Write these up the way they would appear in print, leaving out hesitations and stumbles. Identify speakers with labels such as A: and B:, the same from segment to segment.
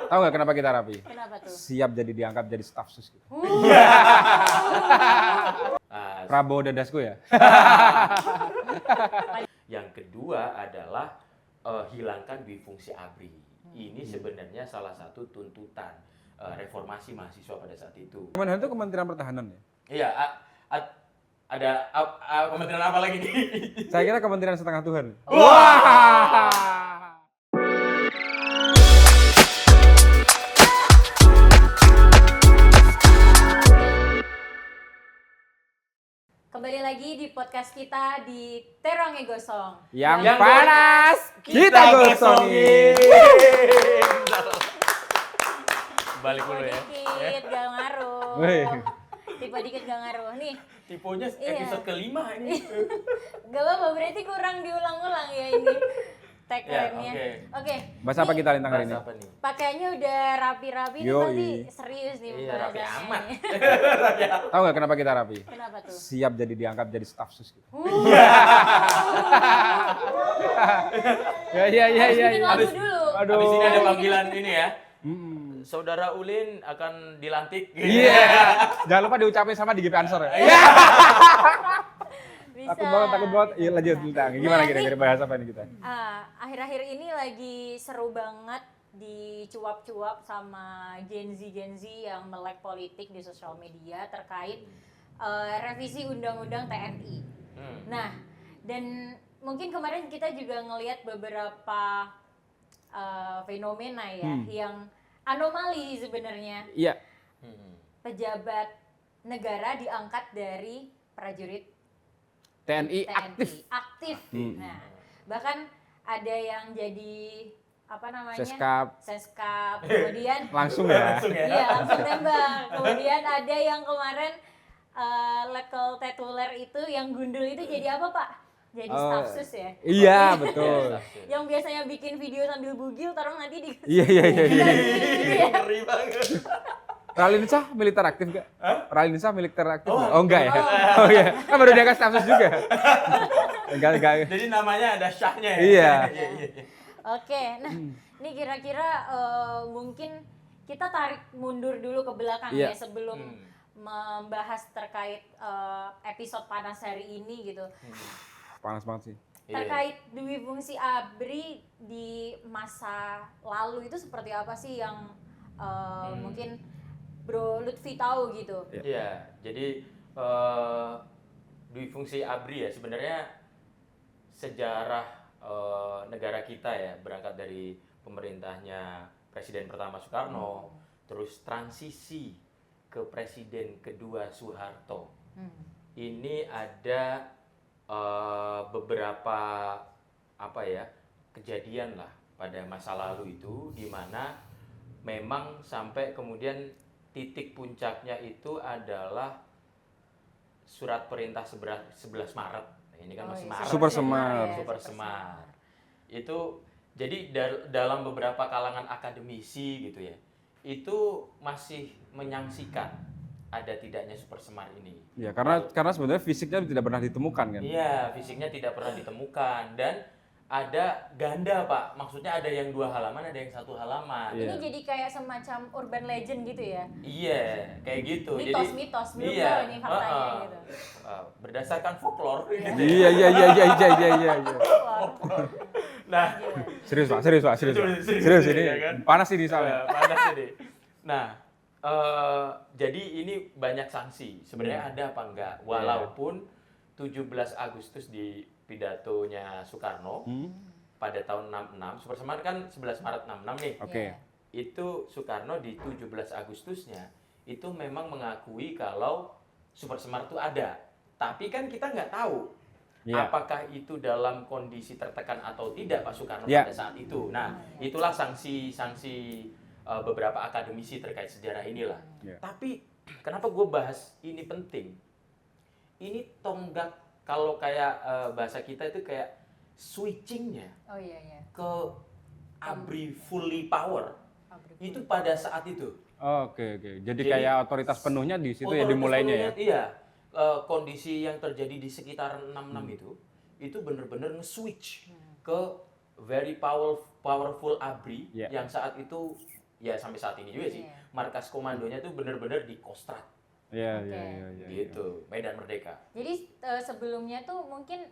A: Tahu nggak kenapa kita rapi?
B: Kenapa tuh?
A: Siap jadi diangkat jadi staf sus. Gitu. Prabowo dadasku ya.
C: Yang kedua adalah hilangkan dwi-fungsi ABRI. Ini sebenarnya salah satu tuntutan reformasi mahasiswa pada saat itu.
A: Kemenhan itu Kementerian Pertahanan ya?
C: Iya, ada kementerian apa lagi nih?
A: Saya kira Kementerian Setengah Tuhan.
B: Kembali lagi di podcast kita di Teronge Gosong.
A: Yang panas kita gosongin.
C: Balik dulu ya.
B: Dikit gak ngaruh.
A: Weh.
B: Tipe dikit gak ngaruh. Nih,
C: Tipenya
B: Iya.
C: episode kelima ini.
B: gak apa-apa berarti kurang diulang-ulang ya ini tagline-nya.
C: Ya,
B: Oke.
A: Bahasa apa kita Lintang hari ini?
C: Bahasa apa nih?
B: Pakaiannya udah rapi-rapi nih
A: Yoi.
B: pasti serius nih
C: Iya, rapi
B: pembahasannya
C: amat.
B: nih.
A: Tahu nggak kenapa kita rapi?
B: Kenapa tuh?
A: Siap jadi diangkat jadi staf sus. Gitu. Ya.
B: Bikin lagu
C: Habis-
B: dulu.
A: Aduh.
C: Habis ini ada panggilan ini ya.
A: Hmm.
C: Saudara Ulin akan dilantik.
A: Iya. Jangan lupa diucapin sama di GP Ansor ya.
B: Bisa.
A: Takut banget. Iya lanjut Lintang. Gimana
B: Nah,
A: kira-kira bahas apa nih kita?
B: Akhir-akhir ini lagi seru banget dicuap-cuap sama Gen Z yang melek politik di sosial media terkait revisi undang-undang TNI. Nah, dan mungkin kemarin kita juga ngelihat beberapa fenomena ya yang anomali sebenarnya.
A: Iya.
B: Pejabat negara diangkat dari prajurit
A: TNI
B: TNI
A: aktif.
B: Nah, bahkan ada yang jadi apa namanya?
A: Seskap.
B: Kemudian
A: Langsung ya.
B: iya langsung tembak. Kemudian ada yang kemarin letkol tituler itu yang gundul itu jadi apa Pak? Jadi staf sus ya.
A: Iya betul.
B: Yang biasanya bikin video sambil bugil, taruh nanti di.
A: Iya.
C: Ngeri banget.
A: Ralinsa militer aktif nggak? Ralinsa militer aktif nggak? Oh enggak ya? Oh iya. Kan baru diangkat staf sus juga. Enggak.
C: Jadi namanya ada syahnya ya.
A: Iya.
B: Oke, nah ini kira-kira mungkin kita tarik mundur dulu ke belakang
A: Iya.
B: ya sebelum membahas terkait episode panas hari ini gitu.
A: Panas banget sih.
B: Terkait dwi fungsi ABRI di masa lalu itu seperti apa sih yang mungkin Bro Lutfi tahu gitu?
C: Iya, jadi dwi fungsi ABRI ya sebenarnya sejarah negara kita ya berangkat dari pemerintahnya Presiden pertama Soekarno, terus transisi ke Presiden kedua Soeharto. Ini ada beberapa kejadian lah pada masa lalu itu di mana memang sampai kemudian titik puncaknya itu adalah surat perintah 11 Maret. Nah, ini kan masih Maret.
A: Super
C: ya.
A: Semar.
C: Super Semar. Itu jadi dalam beberapa kalangan akademisi gitu ya. Itu masih menyangsikan ada tidaknya Super Semar ini.
A: Ya karena sebenarnya fisiknya tidak pernah ditemukan kan.
C: Iya, fisiknya tidak pernah ditemukan dan ada ganda Pak, maksudnya ada yang 2 halaman, ada yang 1 halaman.
B: Ini jadi kayak semacam urban legend gitu ya?
C: Iya, kayak gitu.
B: Mitos-mitos, belum
C: iya,
B: tahu nih faktanya gitu.
C: Berdasarkan folklore.
A: Iya.
C: Nah,
A: Serius Pak. Serius ini.
C: ya kan?
A: Panas ini soalnya.
C: Panas ini. Nah, jadi ini banyak sanksi. Sebenarnya ada apa enggak? Walaupun 17 Agustus di pidatonya Soekarno pada tahun 66, Super Semar kan 11 Maret 66 nih.
A: Oke.
C: Itu Soekarno di 17 Agustusnya itu memang mengakui kalau Super Semar itu ada. Tapi kan kita nggak tahu apakah itu dalam kondisi tertekan atau tidak Pak Soekarno pada saat itu. Nah, itulah sanksi beberapa akademisi terkait sejarah inilah. Tapi kenapa gue bahas ini penting? Ini tonggak kalau kayak bahasa kita itu kayak switchingnya ke ABRI fully power itu pada saat itu.
A: Oke. Jadi kayak otoritas penuhnya di situ ya dimulainya ya.
C: Iya. Kondisi yang terjadi di sekitar 66 itu benar-benar nge-switch ke very powerful ABRI
A: Yeah.
C: yang saat itu ya sampai saat ini juga sih markas komandonya tuh bener-bener di Kostrad
A: Iya,
B: Oke.
A: iya.
C: gitu, Medan Merdeka.
B: Jadi sebelumnya tuh mungkin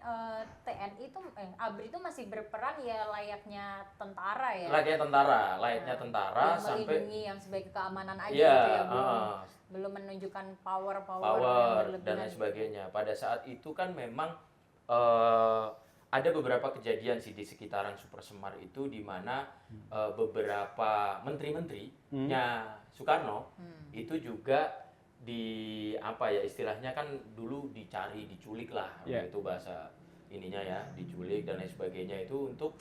B: TNI tuh ABRI itu masih berperan ya layaknya tentara ya.
C: Layaknya tentara
B: Yang
C: sampai
B: melindungi yang sebagai keamanan aja
C: ya
B: gitu ya, belum menunjukkan power yang
C: dan
B: berlebihan.
C: lain sebagainya. Pada saat itu kan memang ada beberapa kejadian sih di sekitaran Super Semar itu di mana beberapa menteri-menterinya Soekarno itu juga di apa ya istilahnya kan dulu diculik lah itu bahasa ininya ya, diculik dan lain sebagainya itu untuk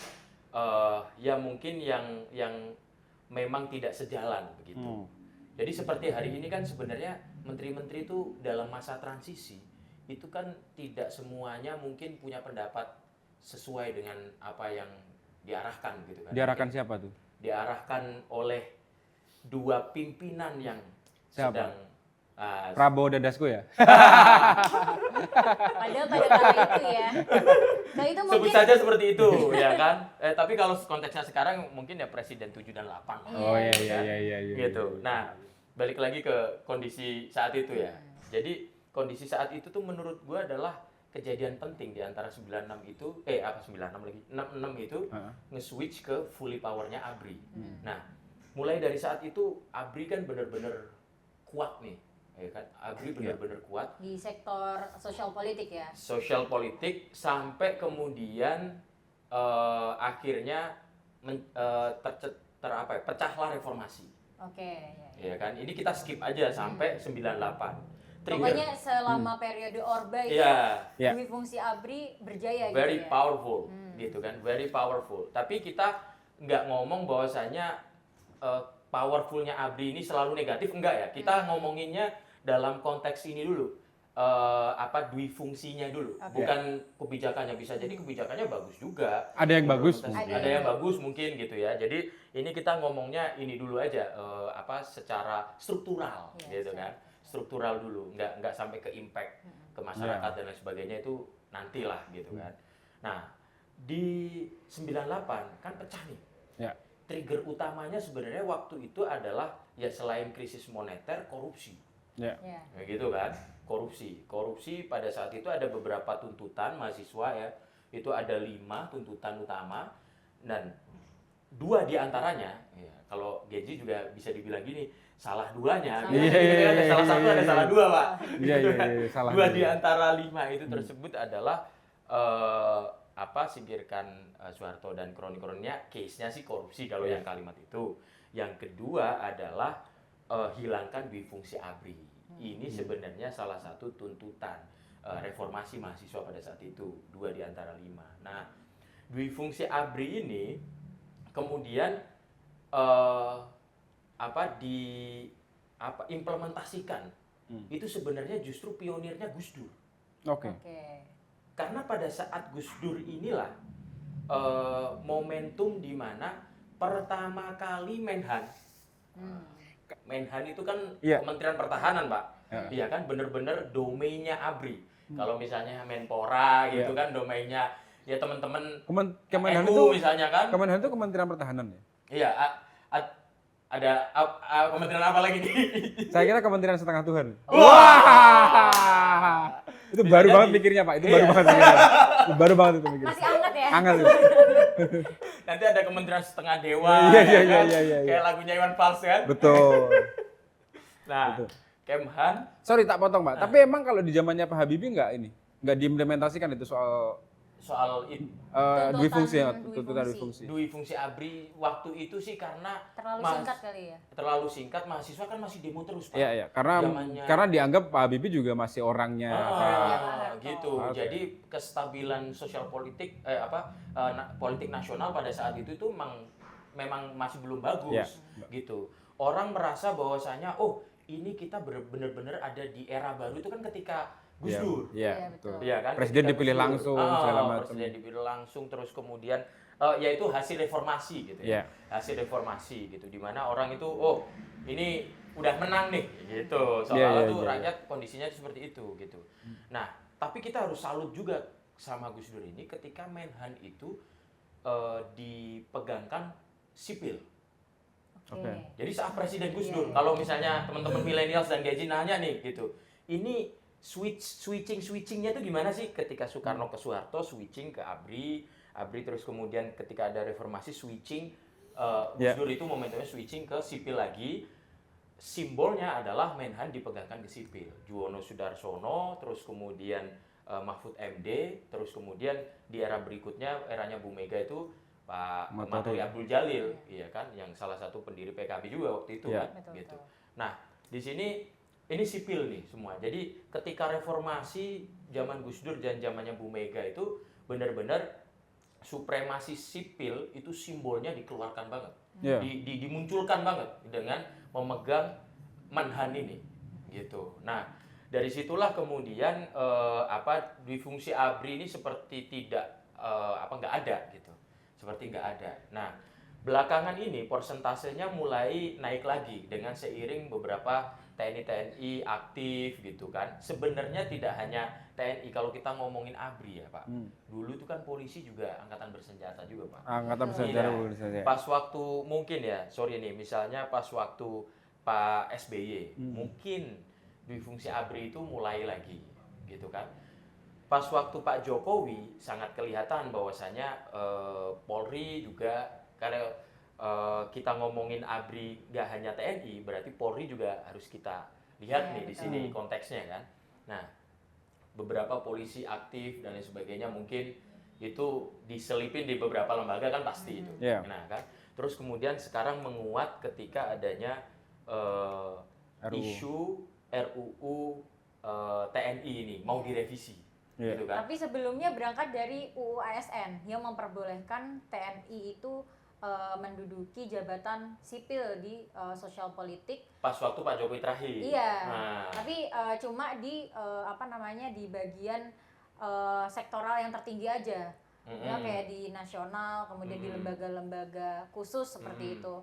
C: ya mungkin yang memang tidak sejalan begitu. Jadi seperti hari ini kan sebenarnya menteri-menteri itu dalam masa transisi itu kan tidak semuanya mungkin punya pendapat sesuai dengan apa yang diarahkan gitu kan.
A: Diarahkan siapa tuh?
C: Diarahkan oleh dua pimpinan yang
A: Siapa?
C: sedang
A: Prabowo dan Dasko ya?
B: Padahal pada kala itu ya. Nah itu
C: sebut
B: mungkin
C: saja seperti itu ya kan. Tapi kalau konteksnya sekarang mungkin ya presiden 7 dan 8.
A: Oh iya.
C: Gitu. Nah, balik lagi ke kondisi saat itu ya. Jadi kondisi saat itu tuh menurut gua adalah kejadian penting di antara 96 itu 96 lagi 66 itu nge-switch ke fully powernya ABRI. Nah, mulai dari saat itu ABRI kan benar-benar kuat nih. Ya kan? ABRI benar-benar kuat
B: di sektor sosial politik ya.
C: sosial politik sampai kemudian akhirnya pecahlah reformasi.
B: Oke.
C: Ya kan? Ini kita skip aja sampai 98.
B: Pokoknya selama periode Orba itu demi fungsi ABRI berjaya
C: very
B: gitu ya.
C: powerful gitu kan, very powerful. Tapi kita nggak ngomong bahwasanya powerfulnya ABRI ini selalu negatif, enggak ya. Kita ngomonginnya dalam konteks ini dulu. Dui fungsinya dulu, bukan kebijakannya. Bisa jadi kebijakannya bagus juga.
A: Ada yang bagus,
C: Ada yang bagus mungkin gitu ya. Jadi ini kita ngomongnya ini dulu aja, secara struktural gitu kan. Struktural dulu, nggak sampai ke impact ke masyarakat dan lain sebagainya itu nantilah gitu kan. Nah di 98 kan pecah nih. Trigger utamanya sebenarnya waktu itu adalah ya selain krisis moneter, korupsi. Ya gitu kan, korupsi pada saat itu ada beberapa tuntutan mahasiswa ya, itu ada 5 tuntutan utama dan 2 diantaranya, ya, kalau Genji juga bisa dibilang gini, salah duanya, ada salah satu ada salah 2 Pak.
A: Salah.
C: 2 di antara 5 itu tersebut adalah singkirkan Soeharto dan kroni-kroninya, case-nya sih korupsi kalau yang kalimat itu. Yang kedua adalah hilangkan dui fungsi ABRI. Ini sebenarnya salah satu tuntutan reformasi mahasiswa pada saat itu, 2 di antara 5. Nah, dui fungsi ABRI ini kemudian implementasikan. Itu sebenarnya justru pionirnya Gus Dur.
A: Oke.
C: Karena pada saat Gus Dur inilah momentum di mana pertama kali Menhan itu kan Kementerian Pertahanan, Pak. Iya kan, bener-bener domainnya ABRI. Kalau misalnya Menpora gitu kan, domainnya ya teman-teman
A: Kemenhan
C: NU
A: itu
C: misalnya kan.
A: Kemenhan itu Kementerian Pertahanan ya?
C: Iya, ada kementerian apa lagi nih?
A: Saya kira Kementerian Setengah Tuhan.
C: Wah!
A: Itu baru banget mikirnya, Pak. Itu baru banget mikirnya. Baru banget itu mikirnya.
B: Masih hangat ya?
A: Hangat itu.
C: Nanti ada Kementerian Setengah Dewa.
A: Iya.
C: Kayak lagunya Iwan Fals kan?
A: Betul.
C: Nah, Kemhan.
A: Sorry tak potong, Pak. Tapi emang kalau di zamannya Pak Habibie nggak diimplementasikan itu soal dui fungsi ya, tuntutan dui fungsi.
C: Dui fungsi ABRI waktu itu sih karena
B: terlalu singkat kali ya.
C: Terlalu singkat, mahasiswa kan masih demo terus, Pak.
A: Iya. Karena dianggap Pak Habibie juga masih orangnya
C: gitu. Jadi kestabilan sosial politik politik nasional pada saat itu tuh memang masih belum bagus gitu. Orang merasa bahwasanya ini kita benar-benar ada di era baru itu kan ketika Gus Dur.
A: Iya, betul.
C: Iya kan?
A: Presiden dipilih langsung segala macam.
C: Presiden dipilih langsung terus kemudian yaitu hasil reformasi gitu ya. Hasil reformasi gitu di mana orang itu ini udah menang nih gitu. Soalnya tuh rakyat kondisinya seperti itu gitu. Nah, tapi kita harus salut juga sama Gus Dur ini ketika Menhan itu dipegangkan sipil.
B: Oke.
C: Jadi saat Presiden Gus
B: Iya,
C: Dur,
B: iya.
C: kalau misalnya teman-teman milenials dan Gen Z nanya nih gitu, ini switchingnya itu gimana sih ketika Soekarno ke Soeharto, switching ke ABRI, ABRI terus kemudian ketika ada reformasi switching, Gus Dur itu momentumnya switching ke sipil lagi, simbolnya adalah Menhan dipegangkan ke sipil, Juwono Sudarsono, terus kemudian Mahfud MD, terus kemudian di era berikutnya eranya Bu Mega itu Pak Maturi Abdul Jalil, iya kan, yang salah satu pendiri PKB juga waktu itu kan,
B: Betul,
C: gitu.
B: betul.
C: Nah, di sini ini sipil nih semua. Jadi ketika reformasi zaman Gus Dur dan zamannya Bu Mega itu benar-benar supremasi sipil itu simbolnya dikeluarkan banget, dimunculkan banget dengan memegang Menhan ini, gitu. Nah, dari situlah kemudian difungsi ABRI ini seperti tidak nggak ada gitu. Seperti nggak ada. Nah, belakangan ini persentasenya mulai naik lagi dengan seiring beberapa TNI aktif gitu kan. Sebenarnya tidak hanya TNI, kalau kita ngomongin ABRI ya Pak. Dulu itu kan polisi juga angkatan bersenjata juga Pak.
A: Angkatan bersenjata.
C: Pas waktu mungkin ya, sorry nih, misalnya pas waktu Pak SBY, mungkin difungsi ABRI itu mulai lagi gitu kan. Pas waktu Pak Jokowi sangat kelihatan bahwasanya Polri juga, karena kita ngomongin ABRI nggak hanya TNI, berarti Polri juga harus kita lihat nih di sini konteksnya kan. Nah, beberapa polisi aktif dan lain sebagainya mungkin itu diselipin di beberapa lembaga kan pasti itu. Nah kan, terus kemudian sekarang menguat ketika adanya isu RUU TNI ini mau direvisi. Gitu kan?
B: Tapi sebelumnya berangkat dari UU ASN yang memperbolehkan TNI itu menduduki jabatan sipil di sosial politik.
C: Pas waktu Pak Jokowi terakhir.
B: Iya. Tapi cuma di di bagian sektoral yang tertinggi aja. Ya kayak di nasional, kemudian di lembaga-lembaga khusus seperti itu.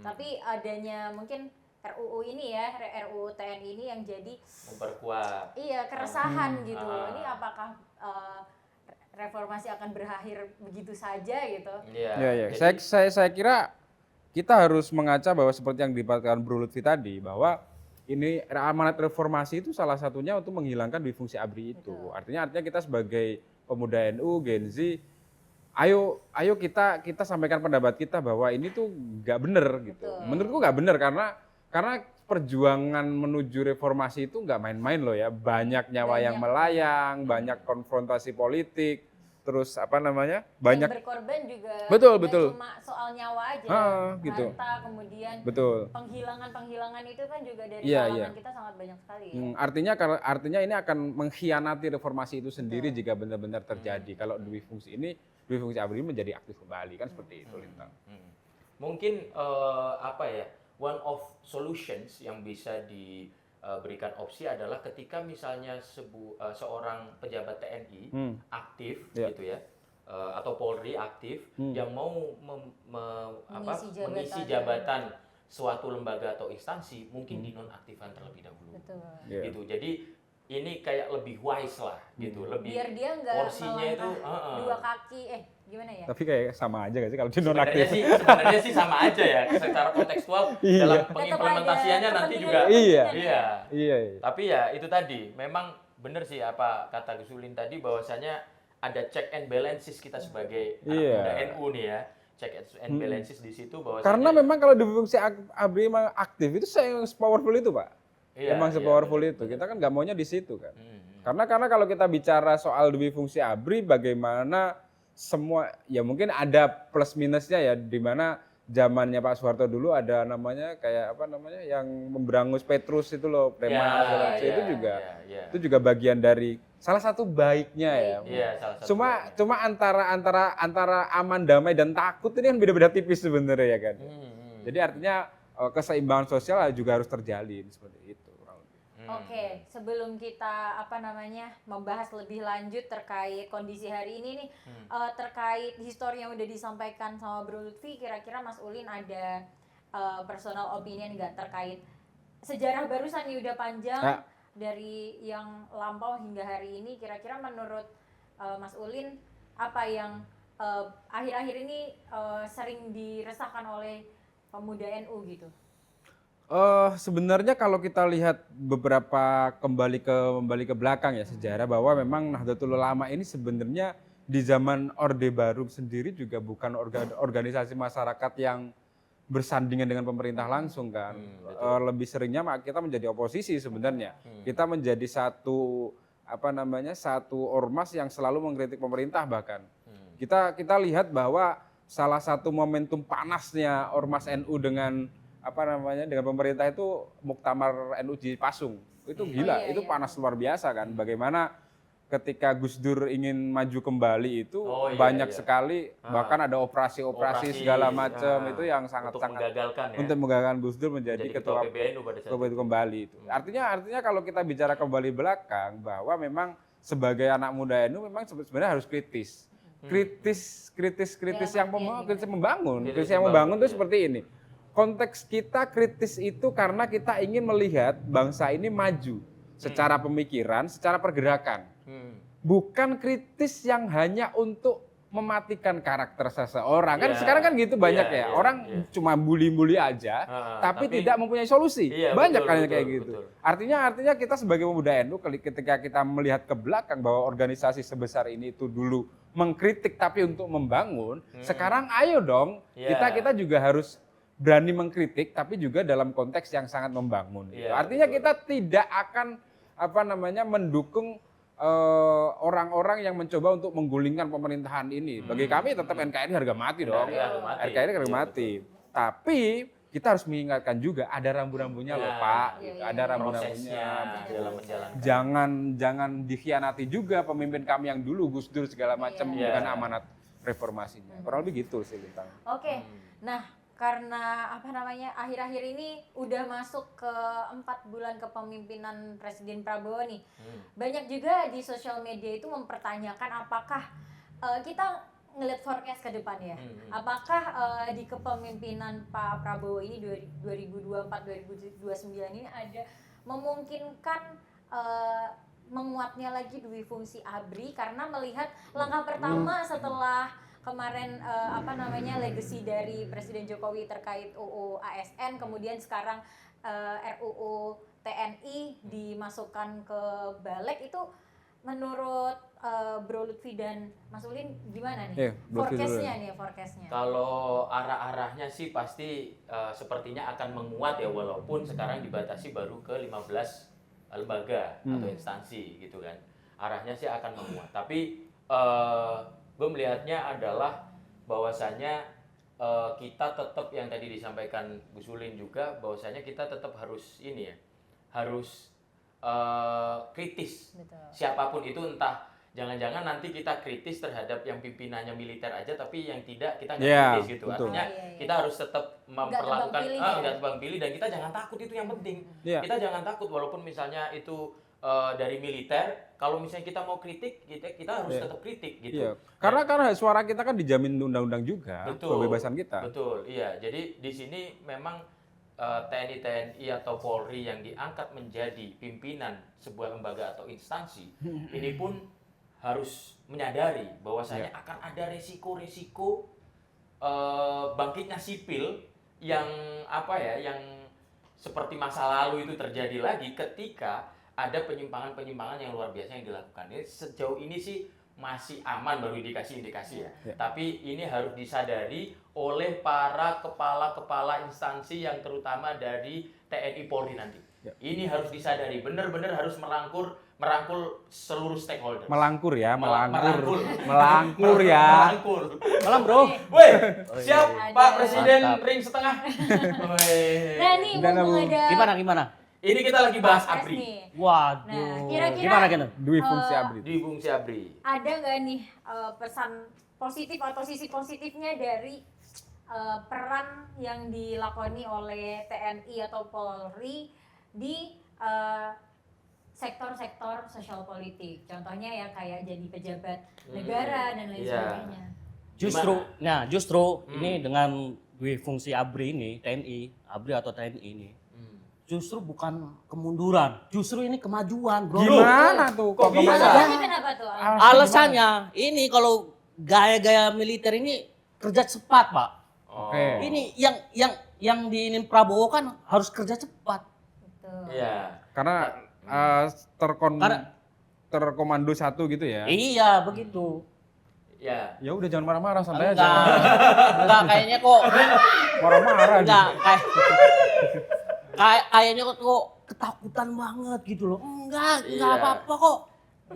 B: Tapi adanya mungkin RUU ini ya, RUU TNI ini yang jadi
C: memperkuat.
B: Iya, keresahan gitu. Ini apakah reformasi akan berakhir begitu saja gitu?
A: Iya. Saya kira kita harus mengaca bahwa seperti yang dikatakan Bro Lutfi tadi, bahwa ini amanat reformasi itu salah satunya untuk menghilangkan difungsi ABRI itu.
B: Betul.
A: Artinya kita sebagai pemuda NU, Gen Z, ayo kita sampaikan pendapat kita bahwa ini tuh nggak bener gitu.
B: Betul.
A: Menurutku nggak bener karena perjuangan menuju reformasi itu nggak main-main loh ya. Banyak nyawa yang melayang, banyak konfrontasi politik, terus banyak
B: yang berkorban juga.
A: Betul.
B: Cuma soal nyawa aja.
A: Gitu.
B: Harta, kemudian penghilangan itu kan juga dari kalangan kita sangat banyak sekali ya.
A: Artinya ini akan mengkhianati reformasi itu sendiri jika benar-benar terjadi. Kalau difungsi ABRI menjadi aktif kembali kan seperti itu, Lintang.
C: Mungkin one of solutions yang bisa diberikan opsi adalah ketika misalnya seorang pejabat TNI aktif gitu ya, atau Polri aktif yang mau mengisi jabatan suatu lembaga atau instansi, mungkin dinonaktifkan terlebih dahulu.
B: Betul.
C: Gitu. Jadi ini kayak lebih wise lah gitu, lebih
B: biar dia nggak
C: porsinya itu
B: dua kaki gimana ya?
A: Tapi kayak sama aja gak sih kalau dinonaktif?
C: Sebenarnya sih sama aja ya, secara kontekstual dalam pengimplementasiannya nanti juga. Iya. Tapi ya itu tadi, memang benar sih apa kata Gus Ulin tadi, bahwasanya ada check and balances kita sebagai anak muda NU nih ya. Check and balances di situ bahwasanya.
A: Karena memang kalau difungsi ABRI memang aktif itu saya powerful itu, Pak. Emang sepowerful itu. Kita kan nggak maunya di situ kan. Karena kalau kita bicara soal difungsi ABRI, bagaimana semua ya mungkin ada plus minusnya ya, di mana zamannya Pak Soeharto dulu ada yang memberangus Petrus itu loh, preman itu juga bagian dari salah satu baiknya ya. Cuma antara aman, damai dan takut ini kan beda-beda tipis sebenarnya ya kan. Jadi artinya keseimbangan sosial juga harus terjalin seperti itu.
B: Oke, sebelum kita membahas lebih lanjut terkait kondisi hari ini nih, terkait histori yang udah disampaikan sama Bro Lutfi, kira-kira Mas Ulin ada personal opinion nggak terkait sejarah barusan nih, udah panjang dari yang lampau hingga hari ini, kira-kira menurut Mas Ulin apa yang akhir-akhir ini sering diresahkan oleh pemuda NU gitu?
A: Sebenarnya kalau kita lihat beberapa kembali ke belakang ya sejarah, bahwa memang Nahdlatul Ulama ini sebenarnya di zaman Orde Baru sendiri juga bukan organisasi masyarakat yang bersandingan dengan pemerintah langsung kan. Lebih seringnya kita menjadi oposisi sebenarnya. Kita menjadi satu ormas yang selalu mengkritik pemerintah bahkan. Kita lihat bahwa salah satu momentum panasnya ormas NU dengan pemerintah itu Muktamar NU di Pasung. Itu gila, itu panas luar biasa kan. Bagaimana ketika Gus Dur ingin maju kembali itu banyak sekali, bahkan ada operasi segala macam itu yang sangat-sangat untuk menggagalkan Gus Dur menjadi ketua PBNU pada saat itu kembali itu. Artinya kalau kita bicara kembali belakang, bahwa memang sebagai anak muda NU memang sebenarnya harus kritis yang membangun. Kritis yang membangun itu seperti ini. Konteks kita kritis itu karena kita ingin melihat bangsa ini maju secara pemikiran, secara pergerakan. Bukan kritis yang hanya untuk mematikan karakter seseorang. Kan sekarang kan gitu banyak ya. Orang cuma bully-bully aja, tapi tidak mempunyai solusi. Banyak kan kayak gitu. Betul. Artinya kita sebagai pemuda NU ketika kita melihat ke belakang bahwa organisasi sebesar ini itu dulu mengkritik tapi untuk membangun, sekarang ayo dong kita juga harus berani mengkritik tapi juga dalam konteks yang sangat membangun. Artinya kita tidak akan mendukung orang-orang yang mencoba untuk menggulingkan pemerintahan ini. Bagi kami tetap NKRI harga mati dong. NKRI harga mati. Tapi kita harus mengingatkan juga ada rambu-rambunya loh Pak. Ada rambu-rambunya. Jangan dikhianati juga pemimpin kami yang dulu Gus Dur segala macam dengan amanat reformasinya. Kurang lebih gitu sih Bintang.
B: Oke. Nah, karena akhir-akhir ini udah masuk ke 4 bulan kepemimpinan Presiden Prabowo nih. Banyak juga di sosial media itu mempertanyakan apakah kita ngelihat forecast ke depan ya. Apakah di kepemimpinan Pak Prabowo ini 2024-2029 ini ada memungkinkan menguatnya lagi dui fungsi ABRI, karena melihat langkah pertama setelah kemarin legacy dari Presiden Jokowi terkait UU ASN, kemudian sekarang RUU TNI dimasukkan ke Balik, itu menurut Bro Lutfi dan Mas Ulin gimana nih? Forecastnya.
C: Kalau arah-arahnya sih pasti sepertinya akan menguat ya, walaupun sekarang dibatasi baru ke 15 lembaga atau instansi gitu kan. Arahnya sih akan menguat. Tapi gue melihatnya adalah bahwasanya kita tetap yang tadi disampaikan Bu Sulin juga, bahwasanya kita tetap harus harus kritis. Betul. Siapapun itu, entah jangan-jangan nanti kita kritis terhadap yang pimpinannya militer aja, tapi yang tidak kita nggak kritis gitu. Betul. Artinya kita harus tetap memperlakukan nggak tebang pilih, dan kita jangan takut, itu yang penting. Kita jangan takut walaupun misalnya itu dari militer. Kalau misalnya kita mau kritik, kita harus tetap kritik gitu.
A: Karena suara kita kan dijamin undang-undang juga, kebebasan kita. Betul,
C: iya. Jadi di sini memang TNI atau Polri yang diangkat menjadi pimpinan sebuah lembaga atau instansi, ini pun harus menyadari bahwasanya akan ada resiko-resiko bangkitnya sipil yang yang seperti masa lalu itu terjadi lagi ketika ada penyimpangan-penyimpangan yang luar biasa yang dilakukan. Ini sejauh ini sih masih aman, baru indikasi-indikasi ya. Tapi ini harus disadari oleh para kepala-kepala instansi yang terutama dari TNI Polri nanti. Ini harus disadari, benar-benar harus merangkul seluruh stakeholder. Melangkur ya.
A: Malam
C: bro. Woi, siap Pak Presiden. Mantap. Ring setengah.
B: Nah ini ada
D: Gimana?
C: Ini kita lagi bahas ABRI.
D: Waduh.
B: Nah, kira-kira
D: gimana kan?
A: Dui fungsi ABRI.
B: Ada nggak nih pesan positif atau sisi positifnya dari peran yang dilakoni oleh TNI atau Polri di sektor-sektor sosial politik? Contohnya ya kayak jadi pejabat negara dan lain sebagainya.
D: Justru ini dengan dui fungsi ABRI ini, ABRI atau TNI ini, justru bukan kemunduran, justru ini kemajuan, bro.
A: Gimana tuh?
B: Alasannya kenapa tuh?
D: Alasannya ini kalau gaya-gaya militer ini kerja cepat, Pak.
A: Oke.
D: Ini yang diinin Prabowo kan harus kerja cepat.
B: Betul.
C: Iya.
A: Karena
D: Karena-
A: terkomando satu gitu ya.
D: Iya, begitu.
C: Ya.
A: Ya udah jangan marah-marah, santai aja.
D: Enggak kayaknya kok.
A: Marah-marah.
D: Enggak, kayaknya kok ketakutan banget gitu loh. Enggak
C: Iya.
D: apa-apa kok.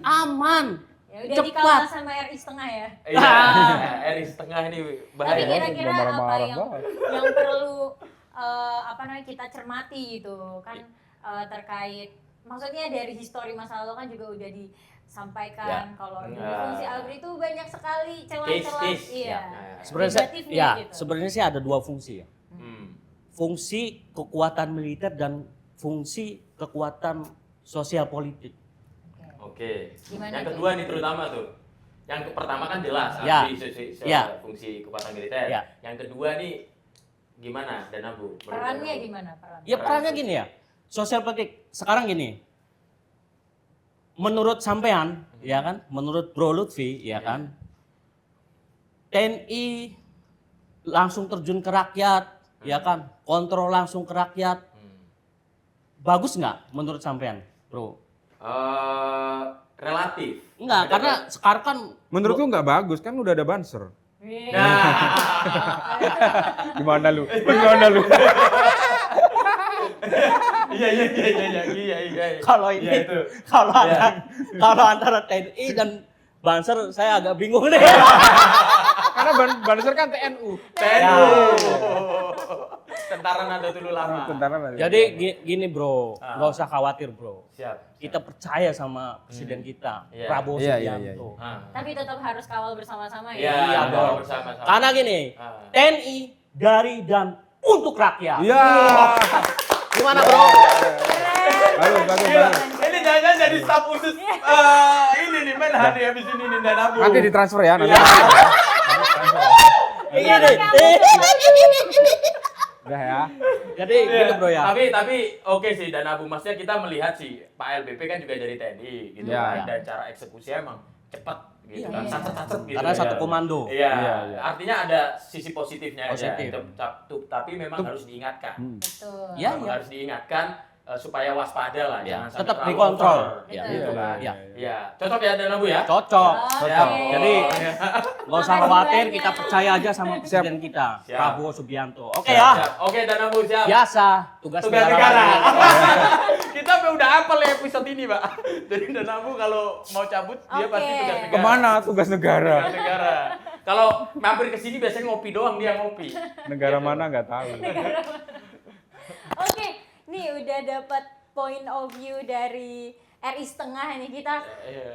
D: Aman.
B: Ya udah
D: Cepat.
B: dikalah sama RI setengah ya.
C: Iya. RI setengah ini
B: Tapi
C: bahaya.
B: kira-kira
A: Udah
B: apa
A: marah-marah
B: yang
A: banget.
B: perlu kita cermati gitu kan terkait maksudnya dari histori masa lalu kan juga udah disampaikan kalau di fungsi ABRI itu banyak sekali celah-celah
C: Case-case.
B: iya.
D: Sebenarnya
B: Negatifnya gitu.
D: sebenarnya sih ada dua fungsi ya.
C: Hmm.
D: Fungsi kekuatan militer dan fungsi kekuatan sosial politik.
C: Oke.
B: Gimana
C: Yang
B: tuh?
C: kedua nih terutama tuh. Yang pertama kan jelas
D: Ya. Ya.
C: fungsi kekuatan militer.
D: Ya.
C: Yang kedua nih gimana Danabu?
B: Perannya gimana perannya?
D: Ya perannya gini ya. Sosial politik sekarang gini. Menurut sampean, ya kan? Menurut Bro Lutfi, ya kan? TNI langsung terjun ke rakyat, ya kan? Kontrol langsung ke rakyat. Bagus nggak menurut sampean, Bro?
C: Relatif.
D: Enggak, karena sekarang kan
A: Menurutku nggak bagus, kan udah ada banser.
C: Nah,
A: Gimana lu? Gimana lu?
C: iya.
D: kalau ini
C: Iya, itu.
D: kalau antara TNI dan Banser saya agak bingung deh.
A: Karena banser kan TNU.
C: TNU. Tentara Nahdlatul Ulama.
A: Tentara nanti.
D: Jadi gini bro, nggak usah khawatir bro.
C: Siap.
D: Kita percaya sama presiden kita,
C: Iya.
D: Prabowo
A: Iya,
D: Subianto.
B: Tapi tetap harus kawal bersama-sama ya.
C: Iya,
D: Iya,
C: dong.
D: dong.
C: Bersama-sama.
D: Karena gini,
C: Ah.
D: TNI dari dan untuk rakyat.
A: Iya.
D: Gimana bro?
A: Bagus.
C: Ini jangan jadi staf khusus ini nih Menhan nih habis ini nih Danabu.
A: Nanti ditransfer ya, nanti.
D: Iya deh.
A: Udah ya.
D: Jadi gitu bro ya.
C: Tapi oke sih Danabu, maksudnya kita melihat sih Pak LBP kan juga dari TNI gitu
A: Iya.
C: kan, dan cara eksekusi emang cepat gitu
D: Iya.
C: kan, sacet gitu.
D: Karena
C: ya.
D: satu komando.
C: Iya.
A: Iya.
C: Artinya ada sisi positifnya
D: Positif.
C: aja. Tapi memang harus diingatkan.
B: Betul.
D: Iya,
C: Memang
D: iya.
C: harus diingatkan supaya waspada lah,
D: Ya,
C: jangan sampai
D: tetap
C: terlalu
D: dikontrol.
C: over.
D: Ya,
B: Betul.
D: gitu.
C: Iya.
D: Ya.
C: Iya, cocok ya Danabu ya?
D: Cocok.
B: Oke.
D: Jadi nggak usah
B: Makasih
D: khawatir,
B: banyak.
D: kita percaya aja sama presiden kita,
C: Siap.
D: Prabowo Subianto. Oke
C: Siap,
D: ya.
C: siap. Oke Danabu siap.
D: Biasa tugas
C: Tugas negara.
D: lagi.
C: Kita udah hafal ya episode ini, Pak. Jadi Danabu kalau mau cabut dia
B: Oke.
C: pasti tugas negara.
A: Kemana tugas negara?
C: Tugas negara. Kalau mampir ke sini biasanya ngopi doang, dia ngopi.
A: Negara mana nggak tahu.
B: Oke, nih udah dapat point of view dari RI setengah nih, kita
C: Iya.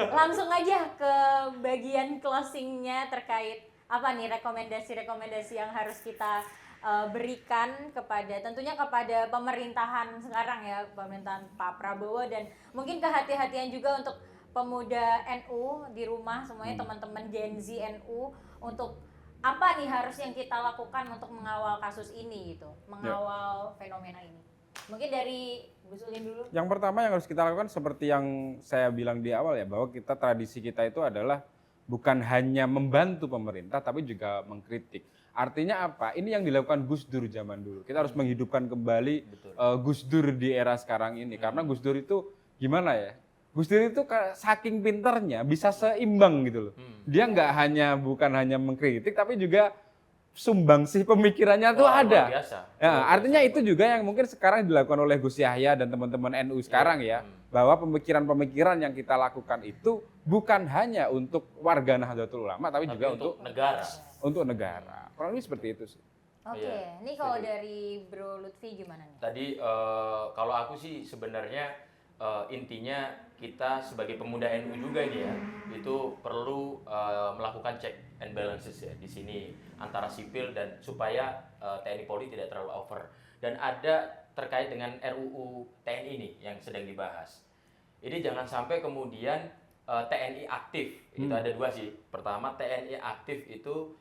B: langsung aja ke bagian closingnya terkait apa nih rekomendasi-rekomendasi yang harus kita berikan tentunya kepada pemerintahan sekarang ya, pemerintahan Pak Prabowo, dan mungkin kehati-hatian juga untuk pemuda NU di rumah semuanya, teman-teman Gen Z NU, untuk apa nih harus yang kita lakukan untuk mengawal kasus ini gitu, mengawal fenomena ini. Mungkin dari Gus Ulin dulu.
A: Yang pertama yang harus kita lakukan seperti yang saya bilang di awal ya, bahwa tradisi kita itu adalah bukan hanya membantu pemerintah tapi juga mengkritik. Artinya apa? Ini yang dilakukan Gus Dur zaman dulu. Kita harus menghidupkan kembali Gus Dur di era sekarang ini. Karena Gus Dur itu gimana ya? Gus Dur itu saking pinternya bisa seimbang gitu loh. Dia bukan hanya mengkritik tapi juga sumbangsih pemikirannya tuh
C: Wah,
A: ada.
C: luar biasa.
A: Ya, artinya itu juga yang mungkin sekarang dilakukan oleh Gus Yahya dan teman-teman NU sekarang ya, bahwa pemikiran-pemikiran yang kita lakukan itu bukan hanya untuk warga Nahdlatul Ulama tapi juga untuk
C: negara.
A: negara. Kurang lebih seperti itu sih.
B: Oke,
C: Iya.
B: ini kalau dari Bro Lutfi gimana nih?
C: Tadi kalau aku sih sebenarnya intinya kita sebagai pemuda NU juga nih ya, itu perlu melakukan check and balances ya di sini antara sipil dan supaya TNI Polri tidak terlalu over. Dan ada terkait dengan RUU TNI nih yang sedang dibahas. Ini jangan sampai kemudian TNI aktif, itu ada dua sih. Pertama, TNI aktif itu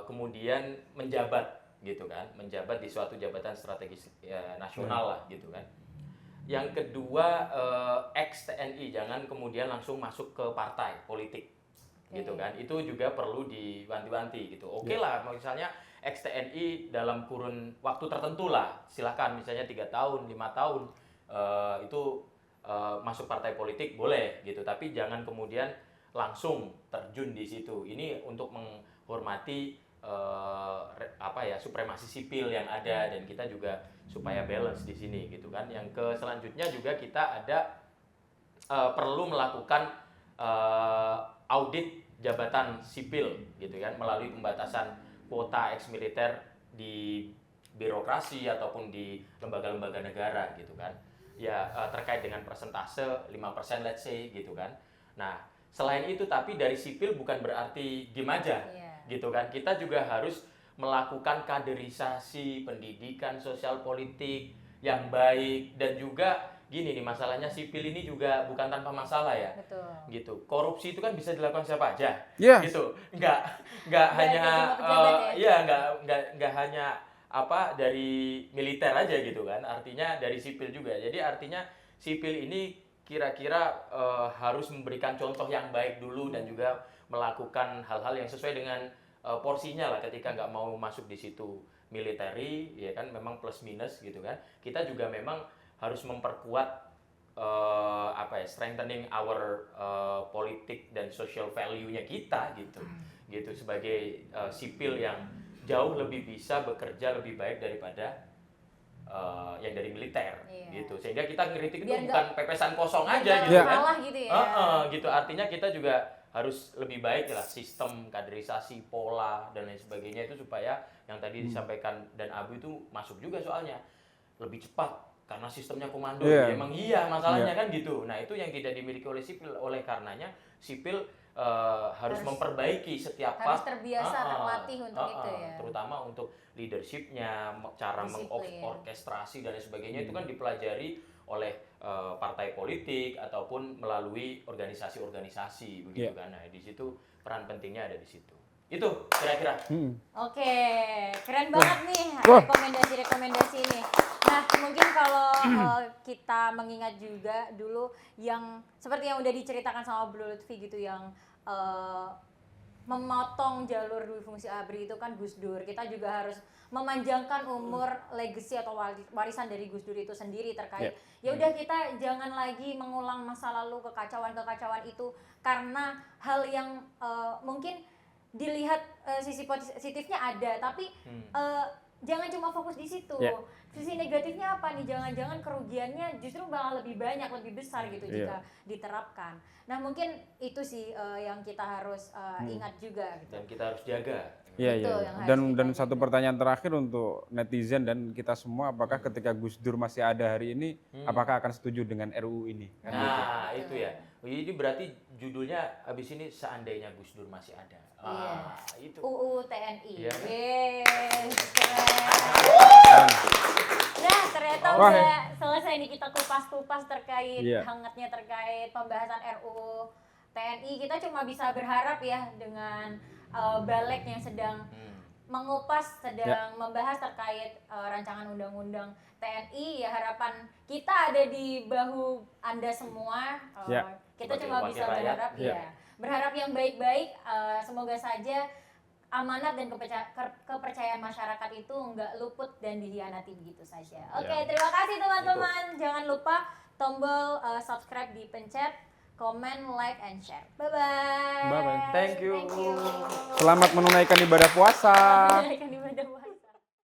C: kemudian menjabat gitu kan, menjabat di suatu jabatan strategis nasional lah gitu kan. Yang kedua, ex TNI jangan kemudian langsung masuk ke partai politik gitu kan. Itu juga perlu diwanti-wanti gitu. Oke lah, misalnya ex-TNI dalam kurun waktu tertentu lah, silakan misalnya 3 tahun, 5 tahun itu masuk partai politik boleh gitu, tapi jangan kemudian langsung terjun di situ. Ini untuk menghormati supremasi sipil yang ada, dan kita juga supaya balance di sini gitu kan. Yang selanjutnya juga kita ada perlu melakukan audit jabatan sipil gitu kan, melalui pembatasan kuota ex militer di birokrasi ataupun di lembaga-lembaga negara gitu kan. Ya terkait dengan persentase 5% let's say gitu kan. Nah, selain itu tapi dari sipil bukan berarti diem aja gitu kan. Kita juga harus melakukan kaderisasi pendidikan sosial politik yang baik, dan juga gini nih, masalahnya sipil ini juga bukan tanpa masalah ya.
B: Betul.
C: Gitu. Korupsi itu kan bisa dilakukan siapa aja.
A: Yes.
C: Gitu. Nggak hanya nggak hanya dari militer aja gitu kan, artinya dari sipil juga. Jadi artinya sipil ini kira-kira harus memberikan contoh yang baik dulu, dan juga melakukan hal-hal yang sesuai dengan porsinya lah. Ketika nggak mau masuk di situ militeri, ya kan, memang plus minus gitu kan. Kita juga memang harus memperkuat strengthening our politik dan social value-nya kita gitu sebagai sipil yang jauh lebih bisa bekerja lebih baik daripada yang dari militer gitu. Sehingga kita ngeritik itu bukan pepesan kosong aja gitu kan.
B: Malah gitu ya.
C: Gitu. Artinya kita juga harus lebih baik lah sistem kaderisasi, pola dan lain sebagainya itu, supaya yang tadi disampaikan dan Abu itu masuk juga, soalnya lebih cepat karena sistemnya komando. Emang masalahnya kan gitu. Nah, itu yang tidak dimiliki oleh sipil. Oleh karenanya sipil harus memperbaiki setiap
B: harus terbiasa, terlatih untuk itu ya.
C: Terutama untuk leadershipnya, cara mengorkestrasi dan lain sebagainya itu kan dipelajari oleh partai politik ataupun melalui organisasi-organisasi begitu kan. Nah, di situ peran pentingnya ada di situ. Itu kira-kira.
B: Oke, keren banget nih rekomendasi-rekomendasi ini. Nah, mungkin kalau kita mengingat juga dulu yang seperti yang udah diceritakan sama Bro Lutfi gitu, yang memotong jalur dui fungsi ABRI itu kan Gus Dur. Kita juga harus memanjangkan umur legacy atau warisan dari Gus Dur itu sendiri terkait ya udah, kita jangan lagi mengulang masa lalu, kekacauan itu, karena hal yang mungkin dilihat sisi positifnya ada, tapi jangan cuma fokus di situ. Sisi negatifnya apa nih? Jangan-jangan kerugiannya justru bakal lebih banyak, lebih besar gitu jika diterapkan. Nah, mungkin itu sih yang kita harus ingat juga gitu.
C: Dan kita harus jaga.
A: Iya. Dan satu pertanyaan terakhir untuk netizen dan kita semua, apakah ketika Gus Dur masih ada hari ini, apakah akan setuju dengan RUU ini?
C: Nah, itu ya. Ini berarti judulnya abis ini seandainya Gus Dur masih ada. Itu.
B: UU TNI.
C: Iya.
B: Keren. Nah, ternyata udah selesai nih kita kupas-kupas terkait hangatnya terkait pembahasan RUU TNI. Kita cuma bisa berharap ya dengan Balik yang sedang mengupas, sedang membahas terkait rancangan undang-undang TNI, ya harapan kita ada di bahu Anda semua. Kita cuma bisa berharap berharap yang baik-baik. Semoga saja amanat dan kepercayaan masyarakat itu nggak luput dan dihianati begitu saja. Oke, terima kasih teman-teman. Jangan lupa tombol subscribe dipencet, komen, like, and share. Bye-bye.
A: Bye-bye.
C: Thank you.
A: Selamat menunaikan ibadah puasa.
B: Menunaikan ibadah puasa.